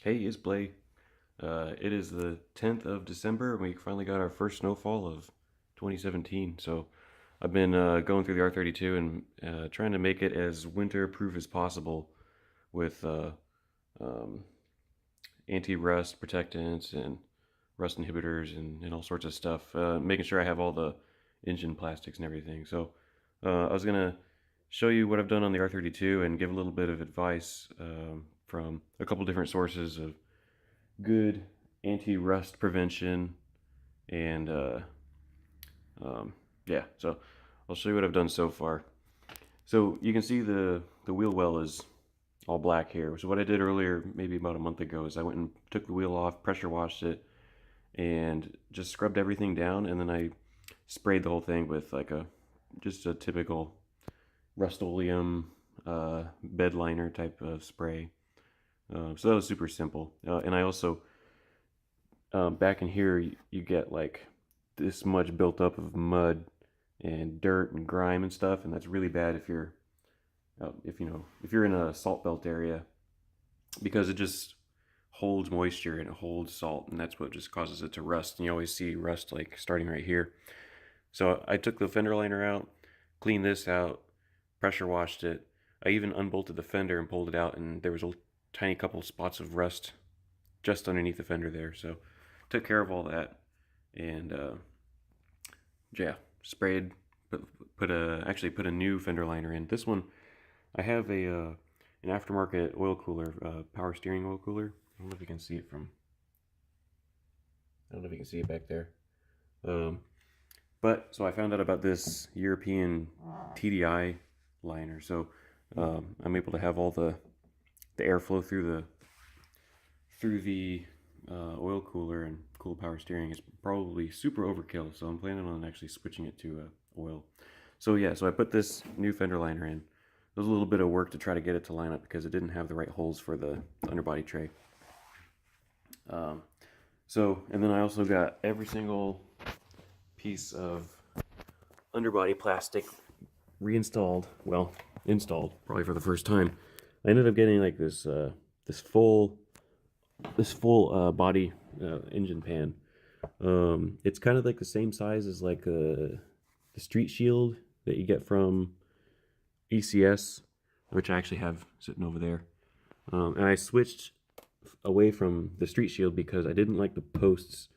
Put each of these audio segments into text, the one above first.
Hey, it's Blay. It is the 10th of December, and we finally got our first snowfall of 2017. So I've been going through the R32 and trying to make it as winter-proof as possible with um, anti-rust protectants and rust inhibitors and all sorts of stuff, making sure I have all the engine plastics and everything. So I was going to show you what I've done on the R32 and give a little bit of advice from a couple different sources of good anti-rust prevention and um, yeah, so I'll show you what I've done so far. So you can see the wheel well is all black here. So what I did earlier, maybe about a month ago, is I went and took the wheel off, pressure washed it, and just scrubbed everything down, and then I sprayed the whole thing with like just a typical Rust-Oleum bed liner type of spray. So that was super simple. And I also back in here you get like this much built up of mud and dirt and grime and stuff, and that's really bad if you're if you're in a salt belt area, because it just holds moisture and it holds salt, and that's what just causes it to rust. And you always see rust like starting right here. So I took the fender liner out, cleaned this out, pressure washed it. I even unbolted the fender and pulled it out, and there was a tiny couple spots of rust just underneath the fender there. So took care of all that, and yeah, sprayed, actually put a new fender liner in. This one, I have an aftermarket oil cooler, power steering oil cooler. I don't know if you can see it from. I don't know if you can see it back there. Um, but so I found out about this European TDI liner. So I'm able to have all the airflow through the oil cooler and cool power steering. Is probably super overkill, so I'm planning on actually switching it to oil. So yeah, so I put this new fender liner in. It was a little bit of work to try to get it to line up because it didn't have the right holes for the underbody tray. And then I also got every single piece of underbody plastic reinstalled, well, installed probably for the first time. I ended up getting like this full body engine pan. It's kind of like the same size as like the street shield that you get from ECS, which I actually have sitting over there. And I switched away from the street shield because I didn't like the posts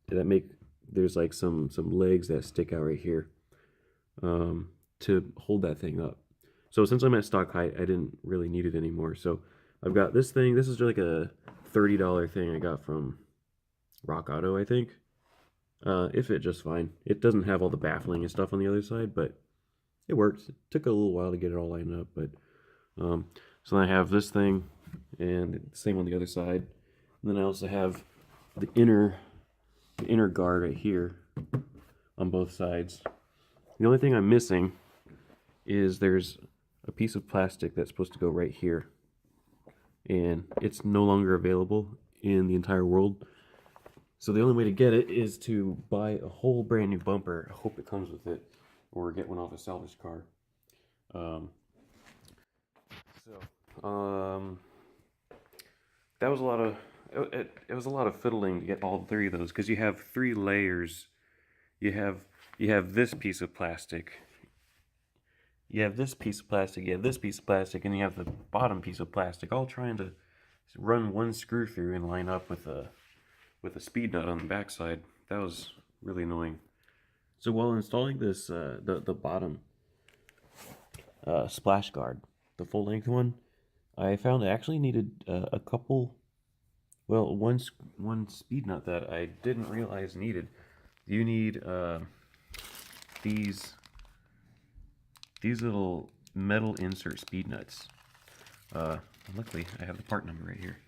that make, there's like some legs that stick out right here to hold that thing up. So since I'm at stock height, I didn't really need it anymore. So I've got this thing. This is like a $30 thing I got from Rock Auto, I think. It fit just fine. It doesn't have all the baffling and stuff on the other side, but it works. It took a little while to get it all lined up, but so then I have this thing, and the same on the other side. And then I also have the inner guard right here on both sides. The only thing I'm missing is there's a piece of plastic that's supposed to go right here, and it's no longer available in the entire world. So the only way to get it is to buy a whole brand new bumper. I hope it comes with it, or get one off a salvage car. Um, so that was a lot of it was a lot of fiddling to get all three of those, because you have three layers. You have this piece of plastic. You have this piece of plastic. You have this piece of plastic, and you have the bottom piece of plastic, all trying to run one screw through and line up with a speed nut on the backside. That was really annoying. So while installing this, the bottom splash guard, the full length one, I found I actually needed a couple. Well, one speed nut that I didn't realize needed. You need these little metal insert speed nuts. Luckily, I have the part number right here.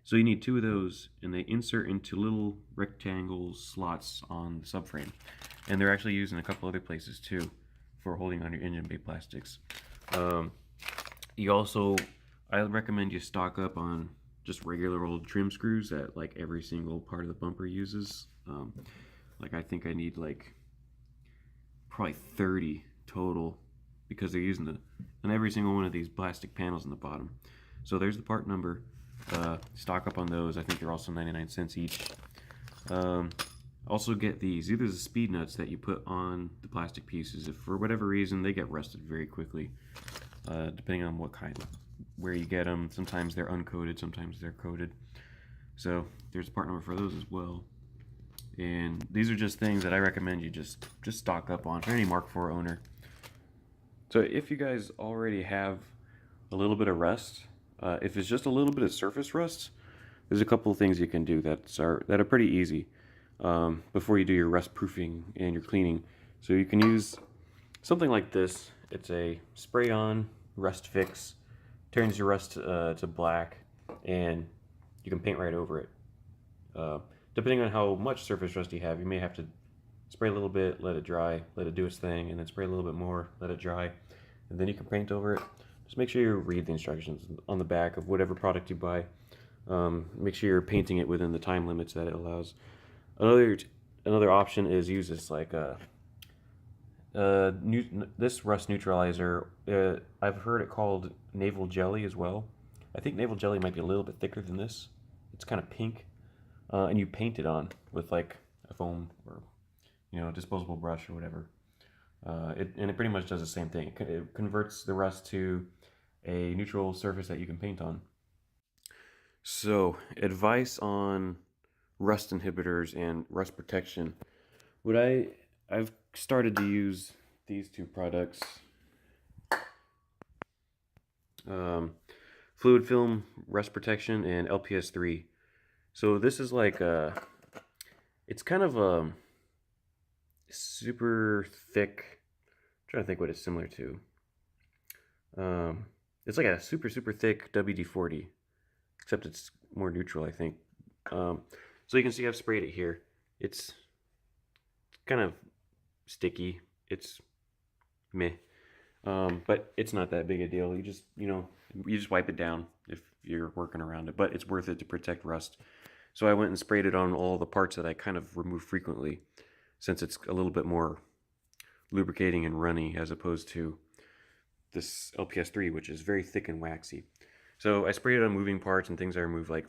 So you need two of those, and they insert into little rectangle slots on the subframe. And they're actually used in a couple other places too for holding on your engine bay plastics. You also, I recommend you stock up on just regular old trim screws that like every single part of the bumper uses. Like I think I need like probably 30 total, because they're using on every single one of these plastic panels in the bottom. So there's the part number. Stock up on those. I think they're also 99 cents each. Also get these. These are the speed nuts that you put on the plastic pieces. If for whatever reason they get rusted very quickly, depending on what kind, where you get them. Sometimes they're uncoated, sometimes they're coated. So there's a part number for those as well. And these are just things that I recommend you just stock up on for any Mark IV owner. So if you guys already have a little bit of rust, if it's just a little bit of surface rust, there's a couple of things you can do that are pretty easy before you do your rust proofing and your cleaning. So you can use something like this. It's a spray-on rust fix. Turns your rust to black, and you can paint right over it. Depending on how much surface rust you have, you may have to spray a little bit, let it dry, let it do its thing, and then spray a little bit more, let it dry, and then you can paint over it. Just make sure you read the instructions on the back of whatever product you buy. Make sure you're painting it within the time limits that it allows. Another option is use this like this rust neutralizer. I've heard it called naval jelly as well. I think naval jelly might be a little bit thicker than this. It's kind of pink. And you paint it on with like a foam or disposable brush or whatever. It pretty much does the same thing. It converts the rust to a neutral surface that you can paint on. So, advice on rust inhibitors and rust protection. I've started to use these two products. Fluid film rust protection and LPS3. So this is like it's kind of a super thick, I'm trying to think what it's similar to. It's like a super thick WD-40, except it's more neutral, I think. So you can see I've sprayed it here. It's kind of sticky. It's meh. But it's not that big a deal. You just wipe it down if you're working around it, but it's worth it to protect rust. So I went and sprayed it on all the parts that I kind of remove frequently, since it's a little bit more lubricating and runny as opposed to this LPS3, which is very thick and waxy. So I sprayed it on moving parts and things I remove, like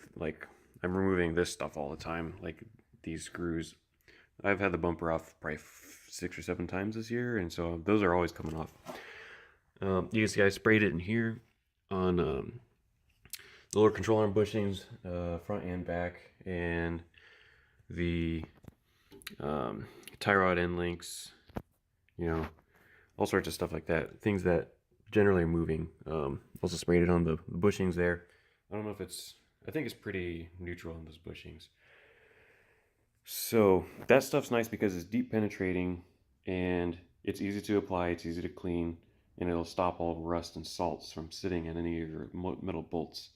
I'm removing this stuff all the time, like these screws. I've had the bumper off probably 6 or 7 times this year, and so those are always coming off. You can see I sprayed it in here on the lower control arm bushings, front and back, and the tie rod end links, all sorts of stuff like that. Things that generally are moving. Also sprayed it on the bushings there. I don't know if I think it's pretty neutral on those bushings. So that stuff's nice because it's deep penetrating and it's easy to apply, it's easy to clean, and it'll stop all rust and salts from sitting in any of your metal bolts.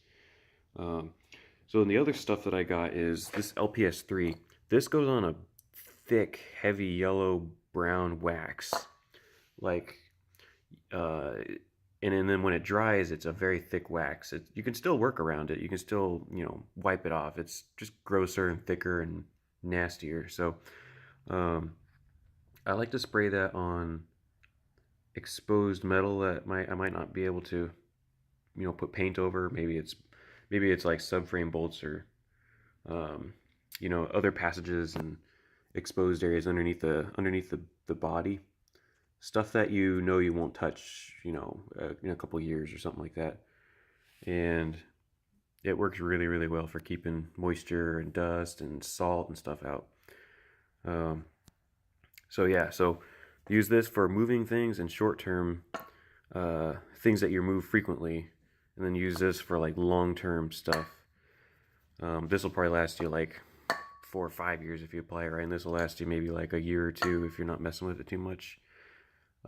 So the other stuff that I got is this LPS3. This goes on a thick, heavy yellow brown wax, and then when it dries, it's a very thick wax. You can still work around it. You can still, wipe it off. It's just grosser and thicker and nastier. So I like to spray that on exposed metal that I might not be able to, put paint over. Maybe it's like subframe bolts or, other passages and exposed areas underneath the body. Stuff that you won't touch, in a couple years or something like that. And it works really, really well for keeping moisture and dust and salt and stuff out. So use this for moving things and short-term things that you move frequently, and then use this for like long-term stuff. This will probably last you like 4 or 5 years if you apply it right, and this will last you maybe like a year or 2 if you're not messing with it too much.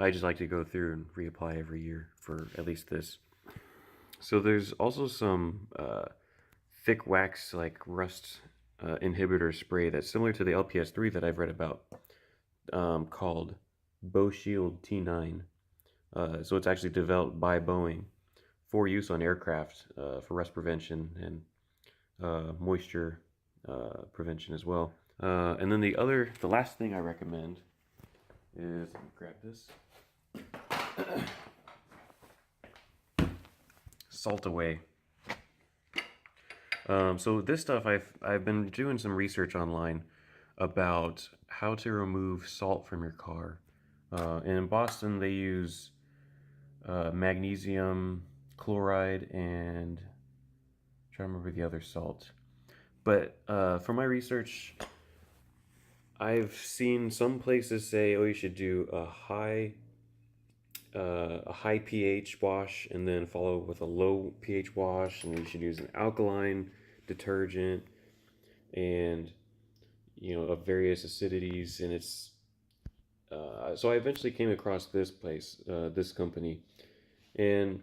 I just like to go through and reapply every year for at least this. So there's also some thick wax like rust inhibitor spray that's similar to the LPS3 that I've read about, called BoShield T9. So it's actually developed by Boeing for use on aircraft for rust prevention and moisture prevention as well. And then the last thing I recommend is, let me grab this, Salt Away. So this stuff I've been doing some research online about how to remove salt from your car. And in Boston, they use magnesium chloride and I'm trying to remember the other salt. But from my research, I've seen some places say, "Oh, you should do a high pH wash and then follow with a low pH wash, and you should use an alkaline detergent and of various acidities." And it's so I eventually came across this place, this company, and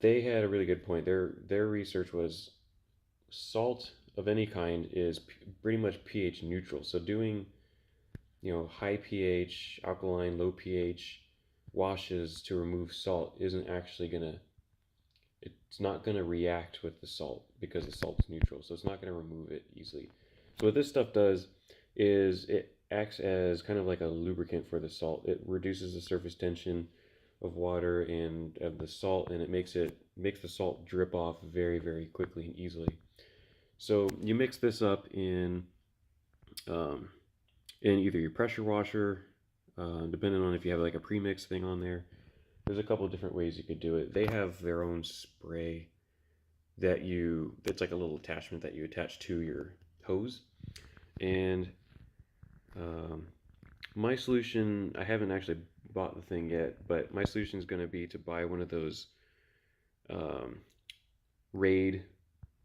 they had a really good point. Their research was salt of any kind is pretty much pH neutral. So doing high pH, alkaline, low pH washes to remove salt isn't actually gonna it's not gonna react with the salt because the salt's neutral. So it's not gonna remove it easily. So what this stuff does is it acts as kind of like a lubricant for the salt. It reduces the surface tension of water and of the salt, and it makes the salt drip off very, very quickly and easily. So you mix this up um, in either your pressure washer, depending on if you have like a premix thing on there. There's a couple of different ways you could do it. They have their own spray that's like a little attachment that you attach to your hose. And um, my solution, I haven't actually bought the thing yet, but my solution is going to be to buy one of those um, Raid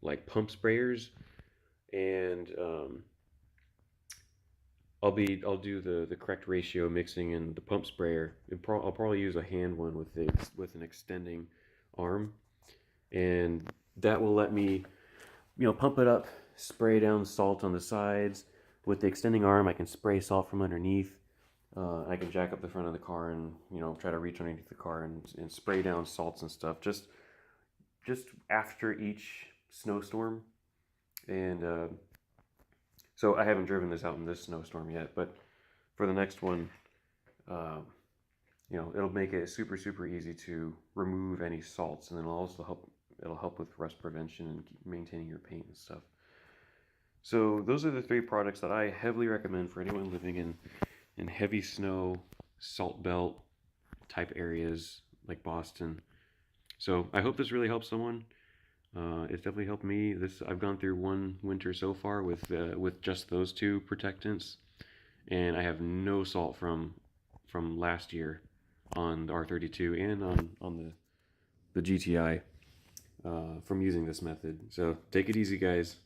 like pump sprayers, and I'll do the correct ratio mixing in the pump sprayer. I'll probably use a hand one with an extending arm, and that will let me pump it up, spray down salt on the sides. With the extending arm, I can spray salt from underneath. I can jack up the front of the car and try to reach underneath the car and spray down salts and stuff just after each snowstorm. And so I haven't driven this out in this snowstorm yet, but for the next one, uh, it'll make it super, super easy to remove any salts, and then it'll help with rust prevention and maintaining your paint and stuff. So those are the three products that I heavily recommend for anyone living in heavy snow, salt belt type areas like Boston. So I hope this really helps someone. It's definitely helped me. I've gone through one winter so far with just those two protectants, and I have no salt from last year on the R32 and on the GTI from using this method. So take it easy, guys.